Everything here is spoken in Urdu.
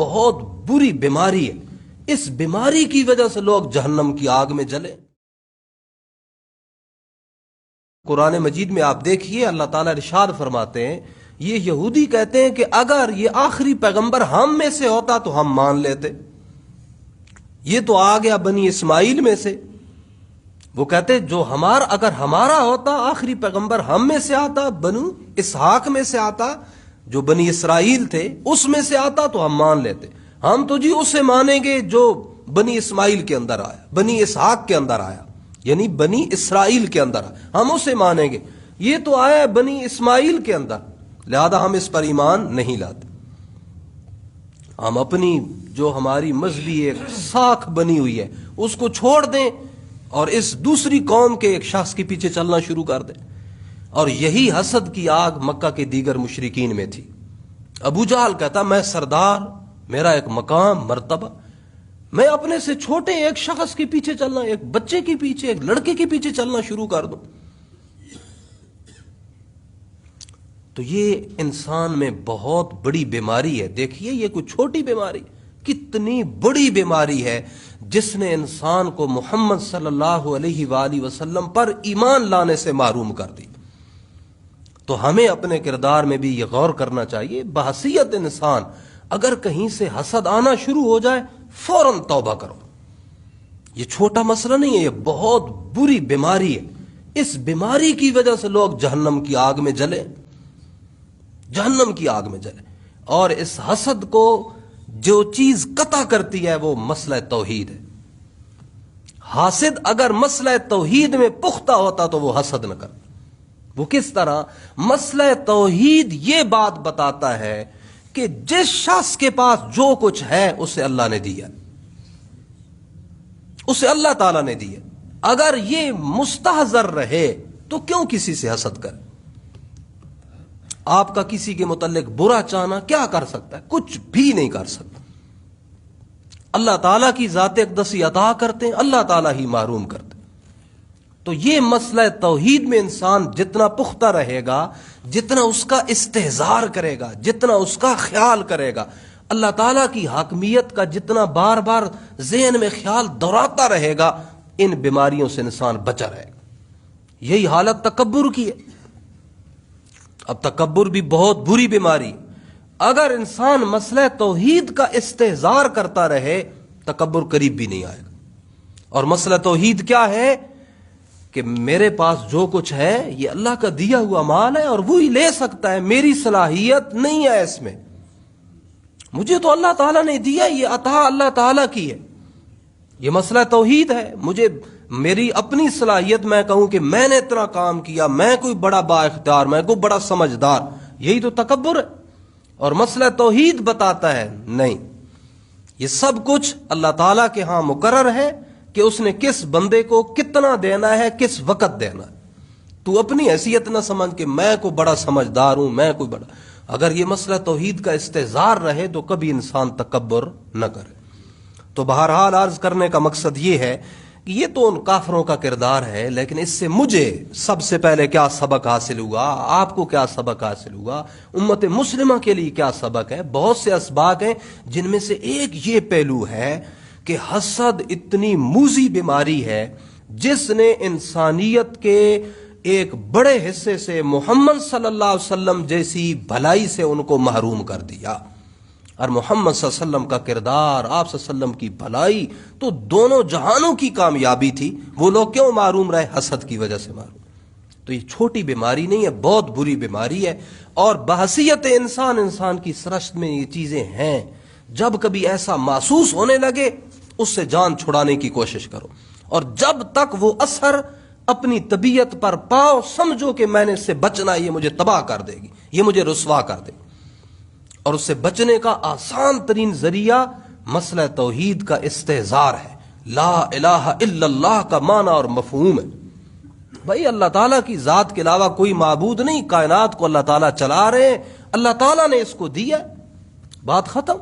بہت بری بیماری ہے. اس بیماری کی وجہ سے لوگ جہنم کی آگ میں جلے. قرآن مجید میں آپ دیکھیے اللہ تعالیٰ ارشاد فرماتے ہیں، یہ یہودی کہتے ہیں کہ اگر یہ آخری پیغمبر ہم میں سے ہوتا تو ہم مان لیتے. یہ تو آ گیا بنی اسماعیل میں سے. وہ کہتے جو اگر ہمارا ہوتا آخری پیغمبر ہم میں سے آتا، بنو اسحاق میں سے آتا، جو بنی اسرائیل تھے اس میں سے آتا تو ہم مان لیتے. ہم تو جی اسے مانیں گے جو بنی اسماعیل کے اندر آیا، بنی اسحاق کے اندر آیا، یعنی بنی اسرائیل کے اندر آیا، ہم اسے مانیں گے. یہ تو آیا بنی اسماعیل کے اندر، لہذا ہم اس پر ایمان نہیں لاتے. ہم اپنی جو ہماری مذہبی ایک ساکھ بنی ہوئی ہے اس کو چھوڑ دیں اور اس دوسری قوم کے ایک شخص کے پیچھے چلنا شروع کر دیں. اور یہی حسد کی آگ مکہ کے دیگر مشرکین میں تھی. ابو جہل کہتا میں سردار، میرا ایک مقام مرتبہ، میں اپنے سے چھوٹے ایک شخص کے پیچھے چلنا، ایک بچے کے پیچھے، ایک لڑکے کے پیچھے چلنا شروع کر دوں. تو یہ انسان میں بہت بڑی بیماری ہے. دیکھیے یہ کوئی چھوٹی بیماری، کتنی بڑی بیماری ہے جس نے انسان کو محمد صلی اللہ علیہ وآلہ وسلم پر ایمان لانے سے محروم کر دی. تو ہمیں اپنے کردار میں بھی یہ غور کرنا چاہیے. بحیثیت انسان اگر کہیں سے حسد آنا شروع ہو جائے فوراً توبہ کرو. یہ چھوٹا مسئلہ نہیں ہے، یہ بہت بری بیماری ہے. اس بیماری کی وجہ سے لوگ جہنم کی آگ میں جلے، جہنم کی آگ میں جلے. اور اس حسد کو جو چیز قطع کرتی ہے وہ مسئلہ توحید ہے. حاسد اگر مسئلہ توحید میں پختہ ہوتا تو وہ حسد نہ کرتا. وہ کس طرح؟ مسئلہ توحید یہ بات بتاتا ہے کہ جس شخص کے پاس جو کچھ ہے اسے اللہ نے دیا، اسے اللہ تعالیٰ نے دیا. اگر یہ مستحضر رہے تو کیوں کسی سے حسد کرے؟ آپ کا کسی کے متعلق برا چاہنا کیا کر سکتا ہے؟ کچھ بھی نہیں کر سکتا. اللہ تعالیٰ کی ذات اقدسی عطا کرتے ہیں، اللہ تعالیٰ ہی محروم کرتے. تو یہ مسئلہ توحید میں انسان جتنا پختہ رہے گا، جتنا اس کا استحضار کرے گا، جتنا اس کا خیال کرے گا، اللہ تعالیٰ کی حاکمیت کا جتنا بار بار ذہن میں خیال دہراتا رہے گا، ان بیماریوں سے انسان بچا رہے گا. یہی حالت تکبر کی ہے. اب تکبر بھی بہت بری بیماری. اگر انسان مسئلہ توحید کا استحضار کرتا رہے تکبر قریب بھی نہیں آئے گا. اور مسئلہ توحید کیا ہے؟ کہ میرے پاس جو کچھ ہے یہ اللہ کا دیا ہوا مال ہے اور وہی لے سکتا ہے، میری صلاحیت نہیں ہے اس میں، مجھے تو اللہ تعالیٰ نے دیا، یہ عطا اللہ تعالیٰ کی ہے. یہ مسئلہ توحید ہے. مجھے میری اپنی صلاحیت، میں کہوں کہ میں نے اتنا کام کیا، میں کوئی بڑا با اختیار، میں کوئی بڑا سمجھدار، یہی تو تکبر ہے. اور مسئلہ توحید بتاتا ہے نہیں، یہ سب کچھ اللہ تعالیٰ کے ہاں مقرر ہے کہ اس نے کس بندے کو کتنا دینا ہے، کس وقت دینا ہے. تو اپنی حیثیت نہ سمجھ کہ میں کوئی بڑا سمجھدار ہوں، میں کوئی بڑا. اگر یہ مسئلہ توحید کا استحضار رہے تو کبھی انسان تکبر نہ کرے. تو بہرحال عرض کرنے کا مقصد یہ ہے کہ یہ تو ان کافروں کا کردار ہے، لیکن اس سے مجھے سب سے پہلے کیا سبق حاصل ہوا، آپ کو کیا سبق حاصل ہوا، امت مسلمہ کے لیے کیا سبق ہے؟ بہت سے اسباق ہیں جن میں سے ایک یہ پہلو ہے کہ حسد اتنی موذی بیماری ہے جس نے انسانیت کے ایک بڑے حصے سے محمد صلی اللہ علیہ وسلم جیسی بھلائی سے ان کو محروم کر دیا. اور محمد صلی اللہ علیہ وسلم کا کردار، آپ صلی اللہ علیہ وسلم کی بھلائی تو دونوں جہانوں کی کامیابی تھی. وہ لوگ کیوں محروم رہے؟ حسد کی وجہ سے محروم. تو یہ چھوٹی بیماری نہیں ہے، بہت بری بیماری ہے. اور بحیثیت انسان کی سرشت میں یہ چیزیں ہیں. جب کبھی ایسا محسوس ہونے لگے اس سے جان چھڑانے کی کوشش کرو، اور جب تک وہ اثر اپنی طبیعت پر پاؤ سمجھو کہ میں نے اس سے بچنا، یہ مجھے تباہ کر دے گی، یہ مجھے رسوا کر دے گی. اور اس سے بچنے کا آسان ترین ذریعہ مسئلہ توحید کا استحضار ہے. لا الہ الا اللہ کا معنی اور مفہوم ہے. بھائی اللہ تعالیٰ کی ذات کے علاوہ کوئی معبود نہیں، کائنات کو اللہ تعالیٰ چلا رہے ہیں، اللہ تعالیٰ نے اس کو دیا، بات ختم.